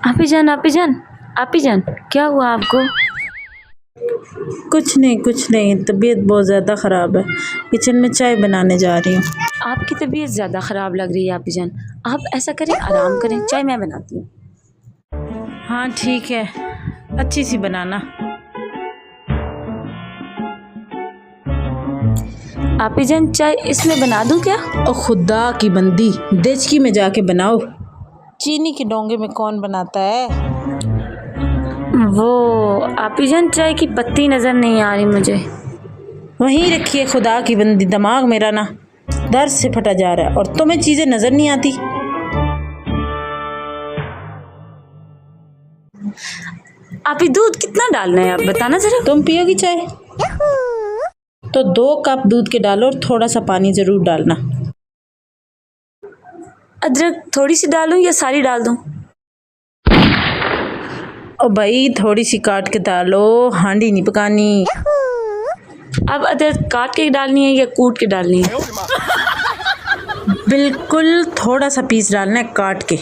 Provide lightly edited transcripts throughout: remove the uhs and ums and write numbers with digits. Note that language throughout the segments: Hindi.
आपी जान, आपी जान, आपी जान, क्या हुआ आपको? कुछ नहीं, तबीयत बहुत ज़्यादा ख़राब है। किचन में चाय बनाने जा रही हूँ। आपकी तबीयत ज़्यादा ख़राब लग रही है आपी जान, आप ऐसा करें, आराम करें, चाय मैं बनाती हूँ। हाँ ठीक है, अच्छी सी बनाना। आपी जान, चाय इसमें बना दूँ क्या? ओ खुदा की बंदी, देचकी में जाके बनाओ। चीनी के डोंगे में कौन बनाता है? वो आपी जान, चाय की पत्ती नज़र नहीं आ रही मुझे। वहीं रखिए खुदा की बंदी, दिमाग मेरा ना दर्द से फटा जा रहा है और तुम्हें चीज़ें नज़र नहीं आती। आपी दूध कितना डालना है आप बताना जरा। तुम पियोगी चाय? तो 2 कप दूध के डालो और थोड़ा सा पानी ज़रूर डालना। अदरक थोड़ी सी डालूं या सारी डाल दूं? ओ भाई थोड़ी सी काट के डालो, हांडी नहीं पकानी। अब अदरक काट के डालनी है या कूट के डालनी है? बिल्कुल थोड़ा सा पीस डालना है काट के।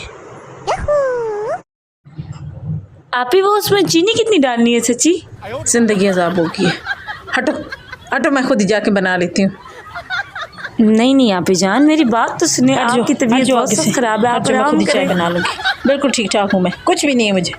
आपी वो उसमें चीनी कितनी डालनी है सच्ची? जिंदगी अजाब होगी। हटो हटो, मैं खुद ही जाके बना लेती हूँ। नहीं आपी जान, मेरी बात तो सुनिए, आपकी तबीयत बहुत ख़राब है, आप मैं खुद आराम ही चाय करें। बना लूँगी। बिल्कुल ठीक ठाक हूँ मैं, कुछ भी नहीं है मुझे।